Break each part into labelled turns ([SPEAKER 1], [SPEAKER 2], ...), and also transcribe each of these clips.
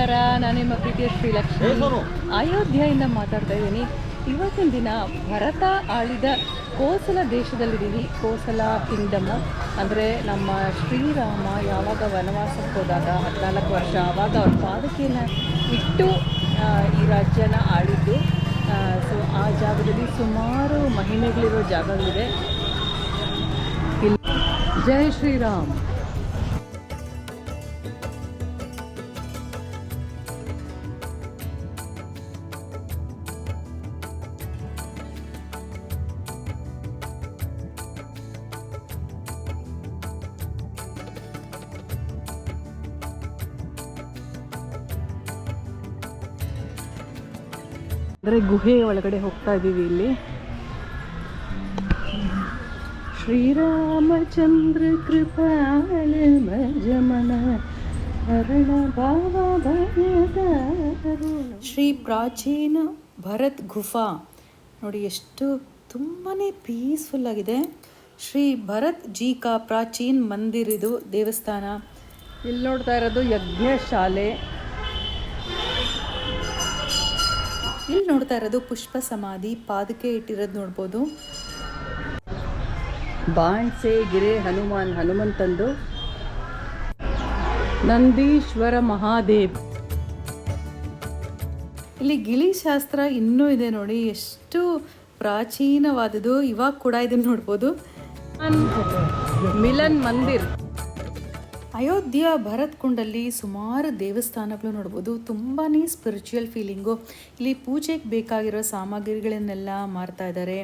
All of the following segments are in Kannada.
[SPEAKER 1] ನಮಸ್ಕಾರ, ನಾನು ನಿಮ್ಮ ಪ್ರೀತಿಯ ಶ್ರೀಲಕ್ಷ್ಮಿ ಅಯೋಧ್ಯೆಯಿಂದ ಮಾತಾಡ್ತಾ ಇದ್ದೀನಿ. ಇವತ್ತಿನ ದಿನ ಭರತ ಆಳಿದ ಕೋಸಲ ದೇಶದಲ್ಲಿದ್ದೀವಿ. ಕೋಸಲ ಕಿಂಗ್ಡಮ್ ಅಂದರೆ ನಮ್ಮ ಶ್ರೀರಾಮ ಯಾವಾಗ ವನವಾಸಕ್ಕೆ ಹೋದಾಗ 14 ವರ್ಷ ಆವಾಗ ಅವ್ರ ಪಾದಕೆಯನ್ನು ಇಟ್ಟು ಈ ರಾಜ್ಯನ ಆಳಿದ್ದು. ಸೊ ಆ ಜಾಗದಲ್ಲಿ ಸುಮಾರು ಮಹಿಮೆಗಳಿರೋ ಜಾಗಗಳಿದೆ. ಜೈ ಶ್ರೀರಾಮ್. ಅಂದರೆ ಗುಹೆ ಒಳಗಡೆ ಹೋಗ್ತಾ ಇದ್ದೀವಿ. ಇಲ್ಲಿ ಶ್ರೀರಾಮಚಂದ್ರ ಕೃಪಾಳ ಭಜಮನ ಹರಣ ಭಾವ ಶ್ರೀ ಪ್ರಾಚೀನ ಭರತ್ ಗುಫಾ ನೋಡಿ, ಎಷ್ಟು ತುಂಬಾ ಪೀಸ್ಫುಲ್ ಆಗಿದೆ. ಶ್ರೀ ಭರತ್ ಜಿ ಕಾ ಪ್ರಾಚೀನ್ ಮಂದಿರ್, ಇದು ದೇವಸ್ಥಾನ. ಇಲ್ಲಿ ನೋಡ್ತಾ ಇರೋದು ಯಜ್ಞಶಾಲೆ. ಇಲ್ಲಿ ನೋಡ್ತಾ ಇರೋದು ಪುಷ್ಪ ಸಮಾಧಿ, ಪಾದಕೆ ಇಟ್ಟಿರೋದು ನೋಡ್ಬೋದು. ಬಾಣ್ಸೆ ಗಿರೆ ಹನುಮಂತಂದು ನಂದೀಶ್ವರ ಮಹಾದೇವ್. ಇಲ್ಲಿ ಗಿಳಿ ಶಾಸ್ತ್ರ ಇನ್ನೂ ಇದೆ ನೋಡಿ, ಎಷ್ಟು ಪ್ರಾಚೀನವಾದದ್ದು. ಇವಾಗ ಕೂಡ ಇದನ್ನು ನೋಡ್ಬೋದು. ಮಿಲನ್ ಮಂದಿರ್. ಅಯೋಧ್ಯೆಯ ಭರತ್ ಕುಂಡಲ್ಲಿ ಸುಮಾರು ದೇವಸ್ಥಾನಗಳು ನೋಡ್ಬೋದು. ತುಂಬಾ ಸ್ಪಿರಿಚುವಲ್ ಫೀಲಿಂಗು. ಇಲ್ಲಿ ಪೂಜೆಗೆ ಬೇಕಾಗಿರೋ ಸಾಮಗ್ರಿಗಳನ್ನೆಲ್ಲ ಮಾರ್ತಾ ಇದ್ದಾರೆ.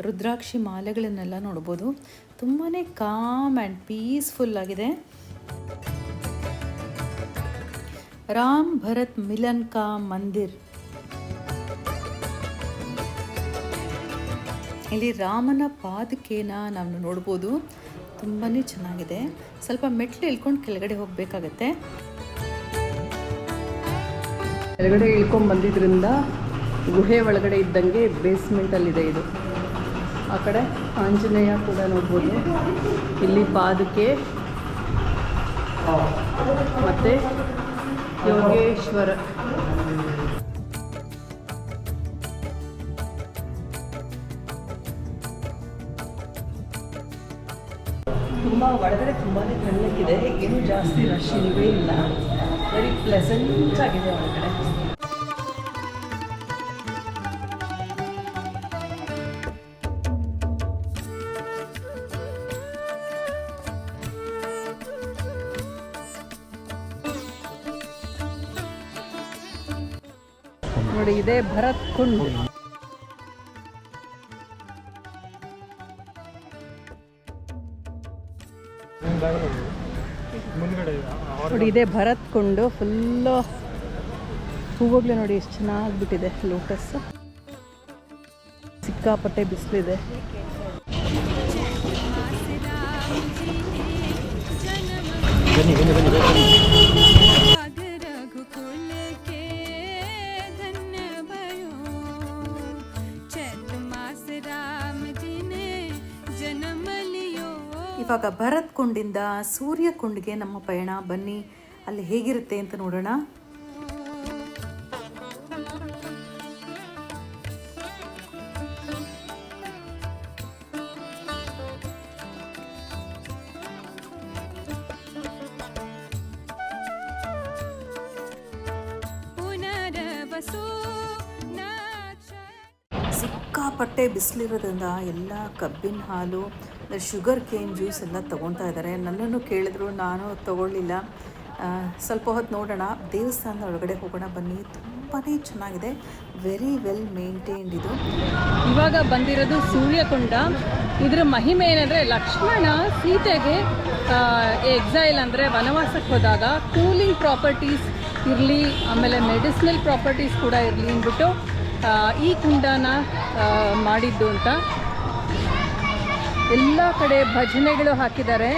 [SPEAKER 1] ರುದ್ರಾಕ್ಷಿ ಮಾಲೆಗಳನ್ನೆಲ್ಲ ನೋಡ್ಬೋದು. ತುಂಬಾ ಕಾಮ್ ಆ್ಯಂಡ್ ಪೀಸ್ಫುಲ್ ಆಗಿದೆ. ರಾಮ್ ಭರತ್ ಮಿಲನ್ ಕಾ ಮಂದಿರ್. ಇಲ್ಲಿ ರಾಮನ ಪಾದಕೆನ ನಾವು ನೋಡ್ಬೋದು. ತುಂಬಾ ಚೆನ್ನಾಗಿದೆ. ಸ್ವಲ್ಪ ಮೆಟ್ಲು ಇಳ್ಕೊಂಡು ಕೆಳಗಡೆ ಹೋಗಬೇಕಾಗತ್ತೆ. ಕೆಳಗಡೆ ಇಳ್ಕೊಂಡು ಬಂದಿದ್ದರಿಂದ ಗುಹೆ ಒಳಗಡೆ ಇದ್ದಂಗೆ ಬೇಸ್ಮೆಂಟಲ್ಲಿದೆ ಇದು. ಆ ಕಡೆ ಆಂಜನೇಯ ಕೂಡ ನೋಡ್ಬೋದು. ಇಲ್ಲಿ ಪಾದಕೆ ಮತ್ತು ಯೋಗೇಶ್ವರ. ತುಂಬ ಒಳಗಡೆ ತುಂಬಾ ತಣ್ಣಗಿದೆ. ಏನು ಜಾಸ್ತಿ ರಶ್ ಇಲ್ಲವೇ ಇಲ್ಲ. ವೆರಿ ಪ್ಲೆಸೆಂಟ್ ಆಗಿದೆ ಒಳಗಡೆ. ನೋಡಿ, ಇದೇ ಭರತ್ ಕುಂಡ್. ನೋಡಿ, ಇದೇ ಭರತ್ ಕುಂಡು. ಫುಲ್ಲು ಹೂವುಗಳು ನೋಡಿ ಎಷ್ಟು ಚೆನ್ನಾಗಿಬಿಟ್ಟಿದೆ. ಲೋಟಸ್. ಸಿಕ್ಕಾಪಟ್ಟೆ ಬಿಸಿಲಿದೆ. ಇವಾಗ ಭರತ್ ಕುಂಡಿಂದ ಸೂರ್ಯ ಕುಂಡ್ಗೆ ನಮ್ಮ ಪಯಣ. ಬನ್ನಿ ಅಲ್ಲಿ ಹೇಗಿರುತ್ತೆ ಅಂತ ನೋಡೋಣ. ಸಿಕ್ಕಾಪಟ್ಟೆ ಬಿಸಿಲಿರೋದ್ರಿಂದ ಎಲ್ಲ ಕಬ್ಬಿನ ಹಾಲು, ಶುಗರ್ ಕೇನ್ ಜ್ಯೂಸ್ ಎಲ್ಲ ತೊಗೊಳ್ತಾ ಇದ್ದಾರೆ. ನನ್ನನ್ನು ಕೇಳಿದ್ರು, ನಾನು ತೊಗೊಳ್ಳಿಲ್ಲ. ಸ್ವಲ್ಪ ಹೊತ್ತು ನೋಡೋಣ. ದೇವಸ್ಥಾನದ ಒಳಗಡೆ ಹೋಗೋಣ ಬನ್ನಿ. ತುಂಬಾ ಚೆನ್ನಾಗಿದೆ. ವೆರಿ ವೆಲ್ ಮೇಂಟೈನ್ಡ್ ಇದು. ಇವಾಗ ಬಂದಿರೋದು ಸೂರ್ಯಕುಂಡ. ಇದರ ಮಹಿಮೆ ಏನಂದರೆ, ಲಕ್ಷ್ಮಣ ಸೀತೆಗೆ ಎಕ್ಸೈಲ್ ಅಂದರೆ ವನವಾಸಕ್ಕೆ ಹೋದಾಗ ಕೂಲಿಂಗ್ ಪ್ರಾಪರ್ಟೀಸ್ ಇರಲಿ, ಆಮೇಲೆ ಮೆಡಿಸಿನಲ್ ಪ್ರಾಪರ್ಟೀಸ್ ಕೂಡ ಇರಲಿ ಅಂದ್ಬಿಟ್ಟು ಈ ಕುಂಡನ ಮಾಡಿದ್ದು ಅಂತ. ಎಲ್ಲ ಕಡೆ ಭಜನೆಗಳು ಹಾಕಿದ್ದಾರೆ.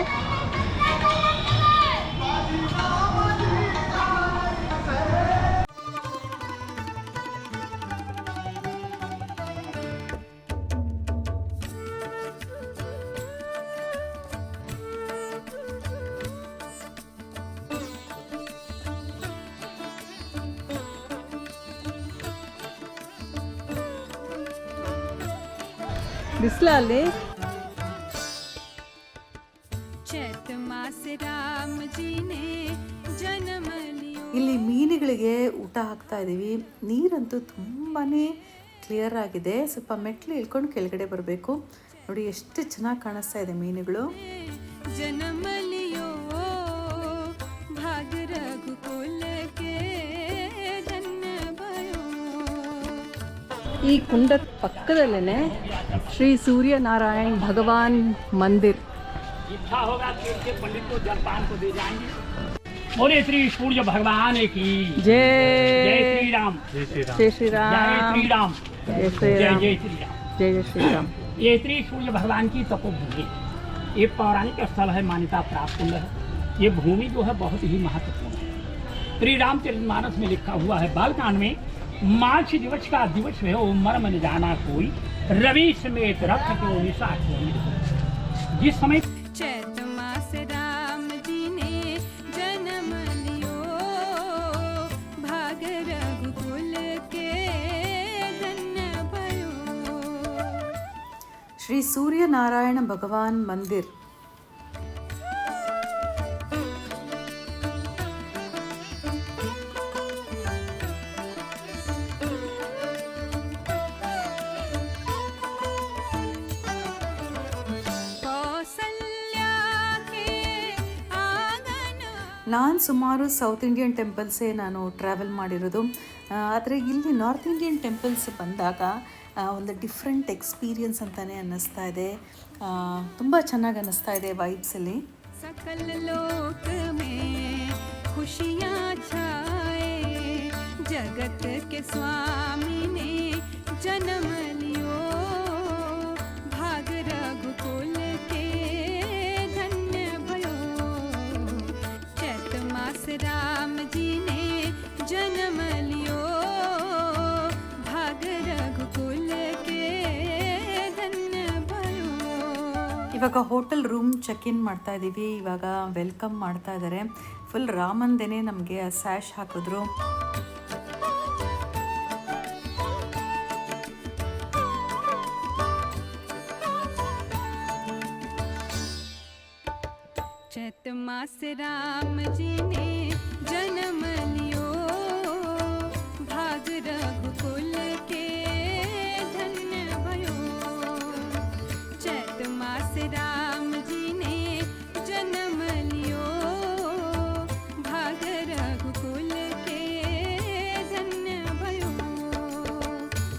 [SPEAKER 1] ಬಿಸಿಲ ಅಲ್ಲಿ ಇಲ್ಲಿ ಮೀನುಗಳಿಗೆ ಊಟ ಹಾಕ್ತಾ ಇದ್ದೀವಿ. ನೀರಂತೂ ತುಂಬಾ ಕ್ಲಿಯರ್ ಆಗಿದೆ. ಸ್ವಲ್ಪ ಮೆಟ್ಲು ಇಳ್ಕೊಂಡು ಕೆಳಗಡೆ ಬರಬೇಕು. ನೋಡಿ ಎಷ್ಟು ಚೆನ್ನಾಗಿ ಕಾಣಿಸ್ತಾ ಇದೆ ಮೀನುಗಳು. ಈ ಕುಂಡದ ಪಕ್ಕದಲ್ಲೇ ಶ್ರೀ ಸೂರ್ಯನಾರಾಯಣ ಭಗವಾನ್ ಮಂದಿರ್.
[SPEAKER 2] इच्छा होगा तो इसके पंडित को जलपान को दे जाएंगे। बोले श्री सूर्य भगवान की
[SPEAKER 1] जय
[SPEAKER 2] जय श्री राम
[SPEAKER 1] जय श्री राम
[SPEAKER 2] जय श्री राम
[SPEAKER 1] जय श्री राम
[SPEAKER 2] जय श्री राम
[SPEAKER 1] जय जय श्री राम।
[SPEAKER 2] ये श्री सूर्य भगवान की तपोभूमि ये पौराणिक स्थल है, मान्यता प्राप्त कुंड है। ये भूमि जो है बहुत ही महत्वपूर्ण है। श्री रामचरितमानस में लिखा हुआ है, बालकांड में मार्च दिवस का दिवस है वो मर्म न जाना कोई, रवि समेत रथ को निशा को जिस समय
[SPEAKER 3] चैत मास राम जी ने जन्म लियो, भाग रघुकुल के धन्य भयो।
[SPEAKER 1] श्री सूर्यनारायण भगवान मंदिर। ನಾನು ಸುಮಾರು ಸೌತ್ ಇಂಡಿಯನ್ ಟೆಂಪಲ್ಸೇ ನಾನು ಟ್ರಾವೆಲ್ ಮಾಡಿರೋದು. ಆದರೆ ಇಲ್ಲಿ ನಾರ್ತ್ ಇಂಡಿಯನ್ ಟೆಂಪಲ್ಸ್ ಬಂದಾಗ ಒಂದು ಡಿಫ್ರೆಂಟ್ ಎಕ್ಸ್ಪೀರಿಯನ್ಸ್ ಅಂತಲೇ ಅನ್ನಿಸ್ತಾ ಇದೆ. ತುಂಬ ಚೆನ್ನಾಗಿ ಅನ್ನಿಸ್ತಾ ಇದೆ ವೈಬ್ಸಲ್ಲಿ.
[SPEAKER 3] सकल लोक में खुशियाँ छाए, जगत के स्वामी ने जन्म लियो, भाग रघुकुल के धन्य भयो। चैत मास राम जी ने जन्म लियो, भाग रघुकुल के धन्य भयो।
[SPEAKER 1] ಇವಾಗ ಹೋಟೆಲ್ ರೂಮ್ ಚೆಕ್ ಇನ್ ಮಾಡ್ತಾ ಇದ್ದೀವಿ. ಇವಾಗ ವೆಲ್ಕಮ್ ಮಾಡ್ತಾ ಇದ್ದಾರೆ. ಫುಲ್ ರಾಮಂದೇನೆ ನಮಗೆ ಸ್ಯಾಶ್ ಹಾಕಿದ್ರು.
[SPEAKER 3] चैत मास राम जी ने जन्म लियो, भाग रघुकुल के धन्य भयो। चैत मास राम जी ने जन्म लियो, भाग रघुकुल के धन्य भयो।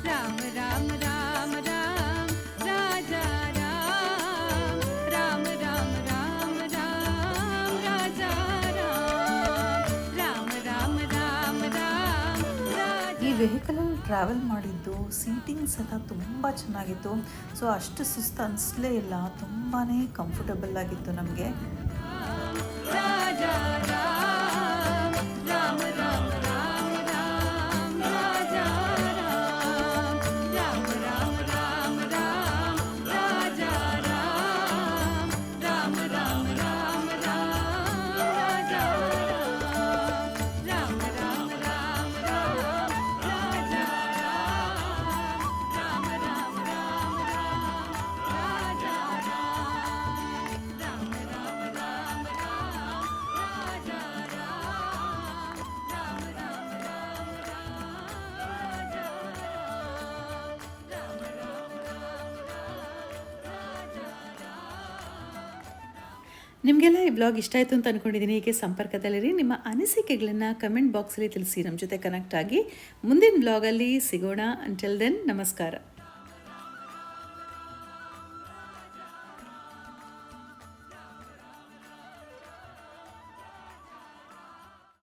[SPEAKER 3] राम राम राम राम राजा राम, राम राम राम राम राजा राम, राम राम राम राम।
[SPEAKER 1] ಈ ವೆಹಿಕಲಲ್ಲಿ ಟ್ರಾವೆಲ್ ಮಾಡಿದ್ದು ಸೀಟಿಂಗ್ಸ್ ಎಲ್ಲ ತುಂಬ ಚೆನ್ನಾಗಿತ್ತು. ಸೊ ಅಷ್ಟು ಸುಸ್ತು ಅನಿಸ್ಲೇ ಇಲ್ಲ. ತುಂಬಾ ಕಂಫರ್ಟಬಲ್ ಆಗಿತ್ತು ನಮಗೆ.
[SPEAKER 3] राजा राम, राम राम राम राम राजा राम, राम राम राम राम राजा राम, राम राम राम राम राजा राम, राम राम राम राम राजा राम, राम राम राम राम राजा राम, राम राम राम राम राजा राम, राम राम राम राम राजा राम, राम राम राम राम राजा राम।
[SPEAKER 1] ನಿಮಗೆಲ್ಲ ಈ ಬ್ಲಾಗ್ ಇಷ್ಟ ಆಯಿತು ಅಂತ ಅಂದ್ಕೊಂಡಿದ್ದೀನಿ. ಹೀಗೆ ಸಂಪರ್ಕದಲ್ಲಿರಿ. ನಿಮ್ಮ ಅನಿಸಿಕೆಗಳನ್ನು ಕಮೆಂಟ್ ಬಾಕ್ಸಲ್ಲಿ ತಿಳಿಸಿ. ನಮ್ಮ ಜೊತೆ ಕನೆಕ್ಟ್ ಆಗಿ ಮುಂದಿನ ಬ್ಲಾಗಲ್ಲಿ ಸಿಗೋಣ. ಅಂಟಿಲ್ ದೆನ್ ನಮಸ್ಕಾರ.